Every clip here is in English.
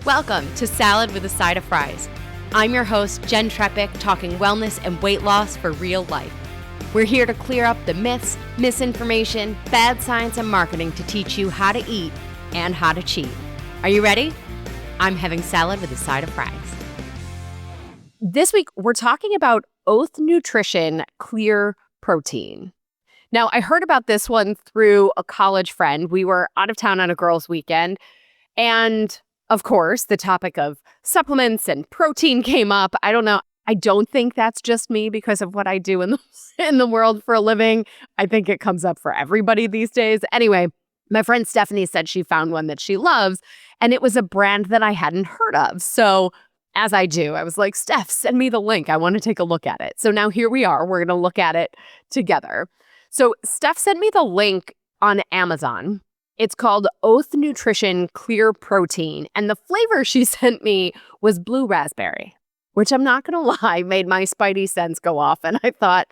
Welcome to Salad with a Side of Fries. I'm your host, Jenn Trepeck, talking wellness and weight loss for real life. We're here to clear up the myths, misinformation, bad science, and marketing to teach you how to eat and how to cheat. Are you ready? I'm having salad with a side of fries. This week, we're talking about Oath Nutrition Clear Protein. Now, I heard about this one through a college friend. We were out of town on a girls' weekend, and of course, the topic of supplements and protein came up. I don't know. I don't think that's just me because of what I do in the world for a living. I think it comes up for everybody these days. Anyway, my friend Stephanie said she found one that she loves, and it was a brand that I hadn't heard of. So as I do, I was like, Steph, send me the link. I want to take a look at it. So now here we are. We're going to look at it together. So Steph sent me the link on Amazon. It's called Oath Nutrition Clear Protein. And the flavor she sent me was blue raspberry, which I'm not going to lie, made my spidey sense go off. And I thought,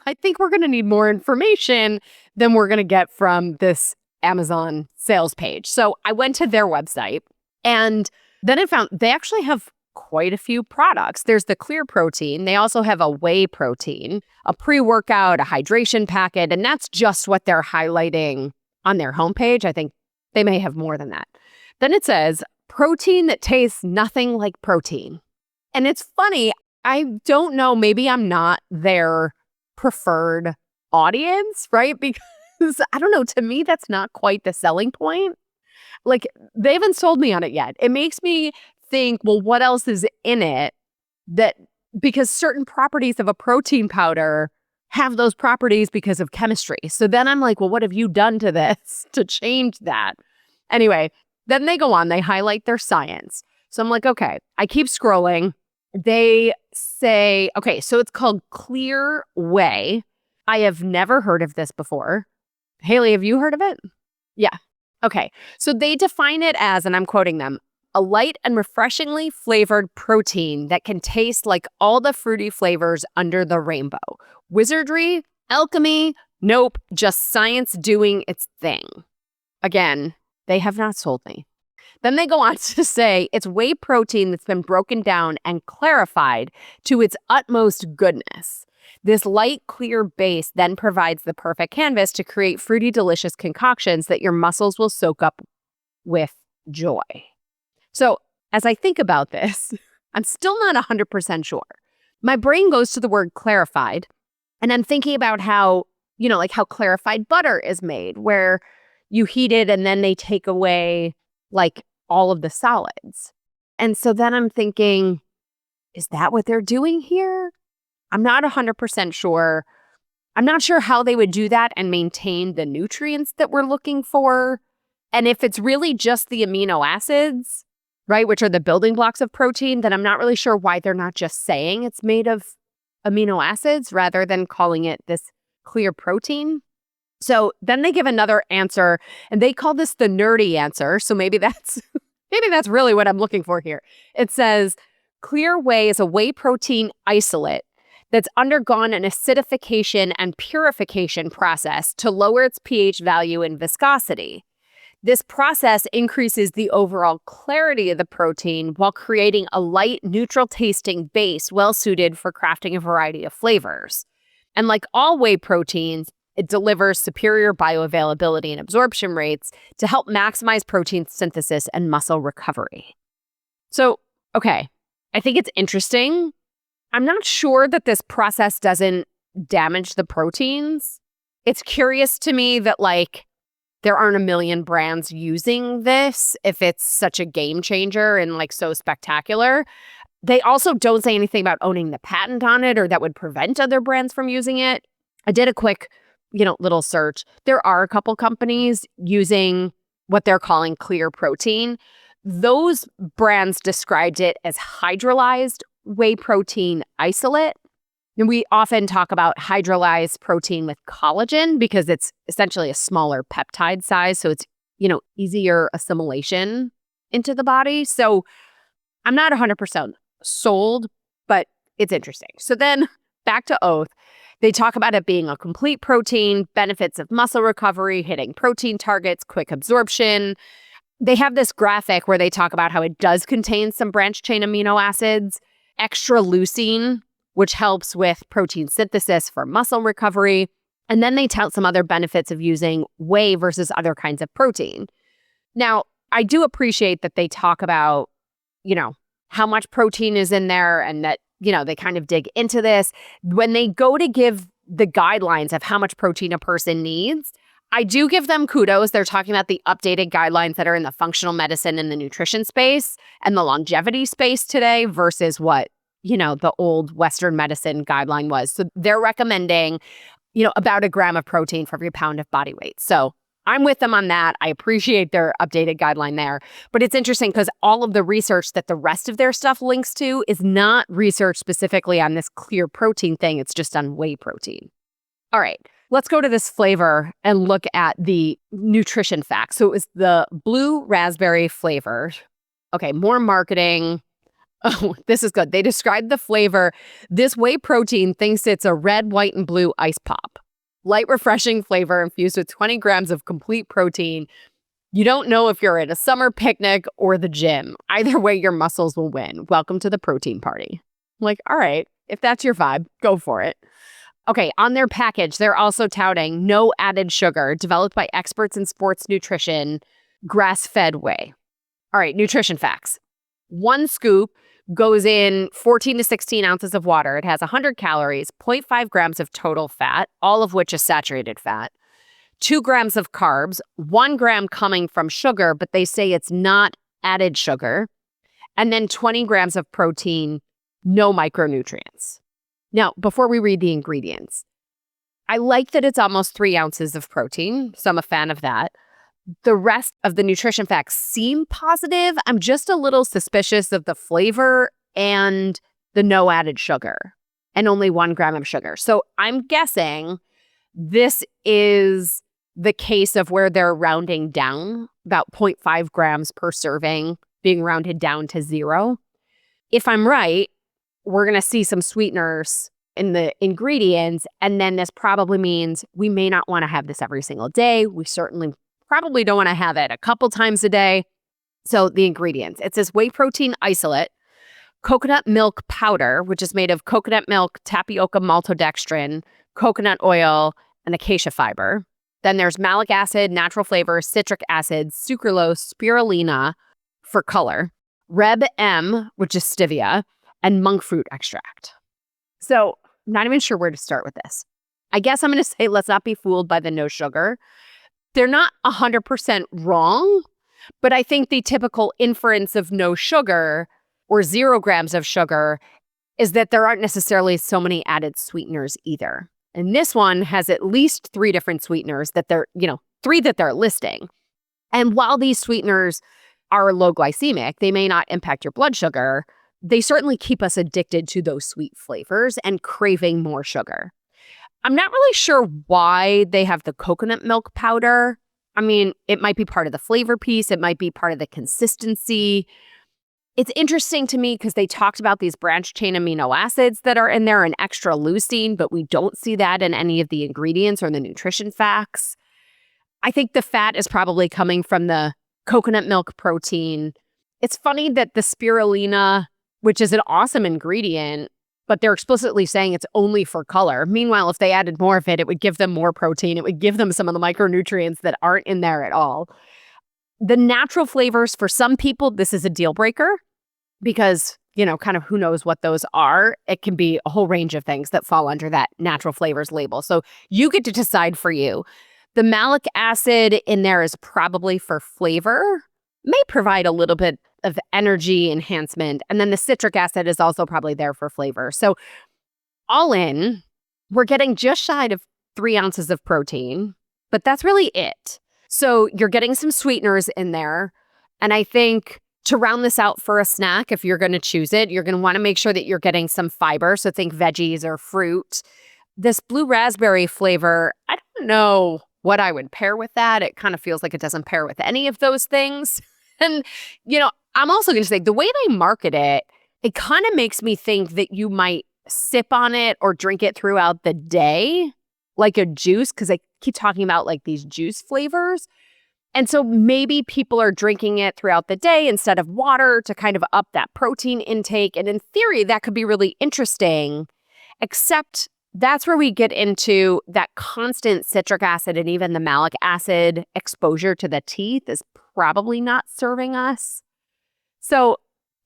I think we're going to need more information than we're going to get from this Amazon sales page. So I went to their website, and then I found they actually have quite a few products. There's the clear protein. They also have a whey protein, a pre-workout, a hydration packet, and that's just what they're highlighting on their homepage. I think they may have more than that. Then it says protein that tastes nothing like protein. And it's funny, I don't know, maybe I'm not their preferred audience, right? Because I don't know, to me, that's not quite the selling point. Like, they haven't sold me on it yet. It makes me think, well, what else is in it because certain properties of a protein powder have those properties because of chemistry. So then I'm like, well, what have you done to this to change that? Anyway, then they go on, they highlight their science. So I'm like, okay, I keep scrolling. They say, okay, so it's called Clear Whey. I have never heard of this before. Haley, have you heard of it? Yeah. Okay. So they define it as, and I'm quoting them, a light and refreshingly flavored protein that can taste like all the fruity flavors under the rainbow. Wizardry? Alchemy? Nope, just science doing its thing. Again, they have not sold me. Then they go on to say it's whey protein that's been broken down and clarified to its utmost goodness. This light, clear base then provides the perfect canvas to create fruity, delicious concoctions that your muscles will soak up with joy. So as I think about this, I'm still not 100% sure. My brain goes to the word clarified, and I'm thinking about how, like how clarified butter is made, where you heat it and then they take away like all of the solids. And so then I'm thinking, is that what they're doing here? I'm not 100% sure. I'm not sure how they would do that and maintain the nutrients that we're looking for. And if it's really just the amino acids, right, which are the building blocks of protein, then I'm not really sure why they're not just saying it's made of amino acids rather than calling it this clear protein. So then they give another answer, and they call this the nerdy answer. So maybe that's really what I'm looking for here. It says, clear whey is a whey protein isolate that's undergone an acidification and purification process to lower its pH value and viscosity. This process increases the overall clarity of the protein while creating a light, neutral-tasting base well-suited for crafting a variety of flavors. And like all whey proteins, it delivers superior bioavailability and absorption rates to help maximize protein synthesis and muscle recovery. So, okay, I think it's interesting. I'm not sure that this process doesn't damage the proteins. It's curious to me that, there aren't a million brands using this if it's such a game changer and so spectacular. They also don't say anything about owning the patent on it or that would prevent other brands from using it. I did a quick, little search. There are a couple companies using what they're calling clear protein. Those brands described it as hydrolyzed whey protein isolate. And we often talk about hydrolyzed protein with collagen because it's essentially a smaller peptide size. So it's, easier assimilation into the body. So I'm not 100% sold, but it's interesting. So then back to Oath, they talk about it being a complete protein, benefits of muscle recovery, hitting protein targets, quick absorption. they have this graphic where they talk about how it does contain some branched-chain amino acids, extra leucine, which helps with protein synthesis for muscle recovery. And then they tout some other benefits of using whey versus other kinds of protein. Now, I do appreciate that they talk about, how much protein is in there and that, they kind of dig into this. When they go to give the guidelines of how much protein a person needs, I do give them kudos. They're talking about the updated guidelines that are in the functional medicine and the nutrition space and the longevity space today versus what, the old Western medicine guideline was. So they're recommending, about a gram of protein for every pound of body weight. So I'm with them on that. I appreciate their updated guideline there. But it's interesting because all of the research that the rest of their stuff links to is not research specifically on this clear protein thing. It's just on whey protein. All right. Let's go to this flavor and look at the nutrition facts. So it was the blue raspberry flavor. Okay, more marketing. Oh, this is good. They described the flavor. This whey protein thinks it's a red, white, and blue ice pop. Light, refreshing flavor infused with 20 grams of complete protein. You don't know if you're at a summer picnic or the gym. Either way, your muscles will win. Welcome to the protein party. Like, all right, if that's your vibe, go for it. Okay, on their package, they're also touting no added sugar, developed by experts in sports nutrition, grass-fed whey. All right, nutrition facts. 1 scoop goes in 14 to 16 ounces of water. It has 100 calories, 0.5 grams of total fat, all of which is saturated fat, 2 grams of carbs, 1 gram coming from sugar, but they say it's not added sugar, and then 20 grams of protein, no micronutrients. Now, before we read the ingredients, I like that it's almost 3 ounces of protein, so I'm a fan of that. The rest of the nutrition facts seem positive. I'm just a little suspicious of the flavor and the no added sugar and only 1 gram of sugar. So I'm guessing this is the case of where they're rounding down, about 0.5 grams per serving being rounded down to 0. If I'm right, we're going to see some sweeteners in the ingredients, and then this probably means we may not want to have this every single day. We certainly probably don't want to have it a couple times a day. So the ingredients, it says whey protein isolate, coconut milk powder, which is made of coconut milk, tapioca maltodextrin, coconut oil, and acacia fiber. Then there's malic acid, natural flavor, citric acid, sucralose, spirulina for color, Reb M, which is stevia, and monk fruit extract. So I'm not even sure where to start with this. I guess I'm going to say let's not be fooled by the no sugar. They're not 100% wrong, but I think the typical inference of no sugar or 0 grams of sugar is that there aren't necessarily so many added sweeteners either. And this one has at least 3 different sweeteners that they're, 3 that they're listing. And while these sweeteners are low glycemic, they may not impact your blood sugar. They certainly keep us addicted to those sweet flavors and craving more sugar. I'm not really sure why they have the coconut milk powder. I mean, it might be part of the flavor piece. It might be part of the consistency. It's interesting to me because they talked about these branched-chain amino acids that are in there and extra leucine, but we don't see that in any of the ingredients or the nutrition facts. I think the fat is probably coming from the coconut milk protein. It's funny that the spirulina, which is an awesome ingredient, but they're explicitly saying it's only for color. Meanwhile, if they added more of it, it would give them more protein. It would give them some of the micronutrients that aren't in there at all. The natural flavors, for some people, this is a deal breaker because, kind of who knows what those are. It can be a whole range of things that fall under that natural flavors label. So you get to decide for you. The malic acid in there is probably for flavor, may provide a little bit of energy enhancement. And then the citric acid is also probably there for flavor. So all in, we're getting just shy of 3 ounces of protein, but that's really it. So you're getting some sweeteners in there. And I think to round this out for a snack, if you're going to choose it, you're going to want to make sure that you're getting some fiber. So think veggies or fruit. This blue raspberry flavor, I don't know what I would pair with that. It kind of feels like it doesn't pair with any of those things. And, I'm also going to say the way they market it, it kind of makes me think that you might sip on it or drink it throughout the day, like a juice, because they keep talking about like these juice flavors. And so maybe people are drinking it throughout the day instead of water to kind of up that protein intake. And in theory, that could be really interesting, except that's where we get into that constant citric acid and even the malic acid exposure to the teeth is probably not serving us. So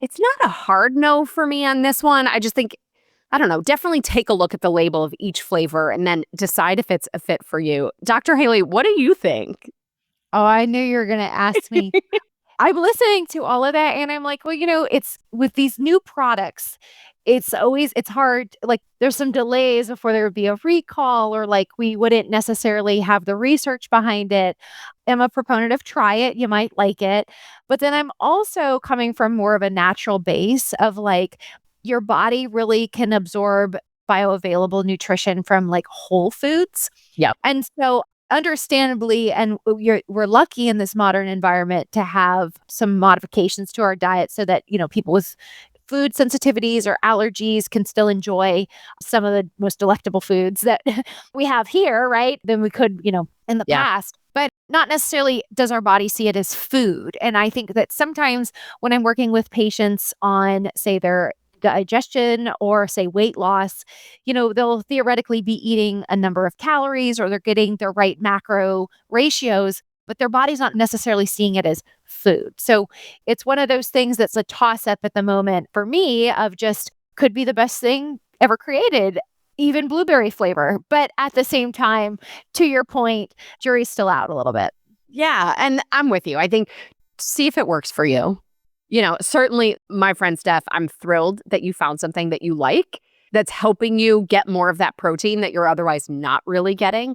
it's not a hard no for me on this one. I just think, I don't know, definitely take a look at the label of each flavor and then decide if it's a fit for you. Dr. Haley, what do you think? Oh, I knew you were going to ask me. I'm listening to all of that and I'm like, well, it's with these new products, it's hard. Like there's some delays before there would be a recall or like we wouldn't necessarily have the research behind it. I'm a proponent of try it. You might like it. But then I'm also coming from more of a natural base of like your body really can absorb bioavailable nutrition from like whole foods. Yeah. And so understandably, and we're lucky in this modern environment to have some modifications to our diet so that, people with food sensitivities or allergies can still enjoy some of the most delectable foods that we have here, right? Than we could, in the past. But not necessarily does our body see it as food. And I think that sometimes when I'm working with patients on, say, their digestion or say weight loss, they'll theoretically be eating a number of calories or they're getting the right macro ratios, but their body's not necessarily seeing it as food. So it's one of those things that's a toss up at the moment for me of just could be the best thing ever created, even blueberry flavor. But at the same time, to your point, jury's still out a little bit. Yeah. And I'm with you. I think see if it works for you. Certainly my friend Steph, I'm thrilled that you found something that you like that's helping you get more of that protein that you're otherwise not really getting.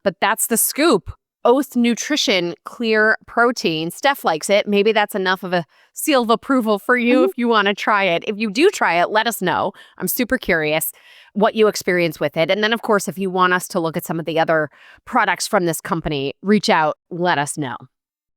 But that's the scoop. Oath Nutrition Clear Protein. Steph likes it. Maybe that's enough of a seal of approval for you if you want to try it. If you do try it, let us know. I'm super curious what you experience with it. And then, of course, if you want us to look at some of the other products from this company, reach out, let us know.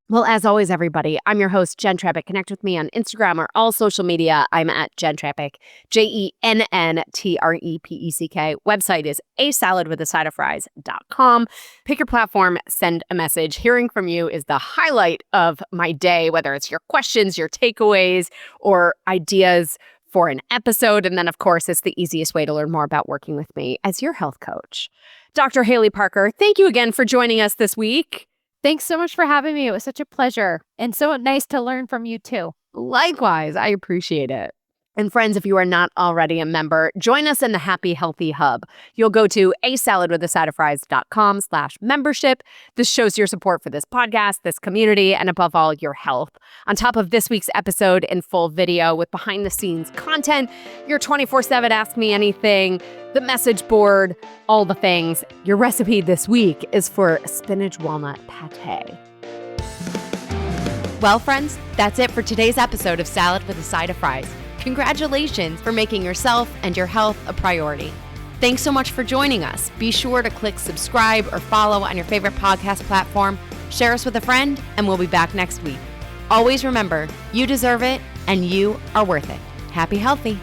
Well, as always, everybody, I'm your host, Jenn Trepeck. Connect with me on Instagram or all social media. I'm at Jenn Trepeck, JENNTREPECK. Website is asaladwithasideofries.com. Pick your platform, send a message. Hearing from you is the highlight of my day, whether it's your questions, your takeaways, or ideas for an episode. And then, of course, it's the easiest way to learn more about working with me as your health coach. Dr. Haley Parker, thank you again for joining us this week. Thanks so much for having me. It was such a pleasure and so nice to learn from you too. Likewise, I appreciate it. And friends, if you are not already a member, join us in the Happy Healthy Hub. You'll go to asaladwithasideofries.com/membership. This shows your support for this podcast, this community, and above all, your health. On top of this week's episode in full video with behind the scenes content, your 24/7 Ask Me Anything, the message board, all the things. Your recipe this week is for spinach walnut pate. Well, friends, that's it for today's episode of Salad with a Side of Fries. Congratulations for making yourself and your health a priority. Thanks so much for joining us. Be sure to click subscribe or follow on your favorite podcast platform. Share us with a friend, and we'll be back next week. Always remember, you deserve it, and you are worth it. Happy healthy.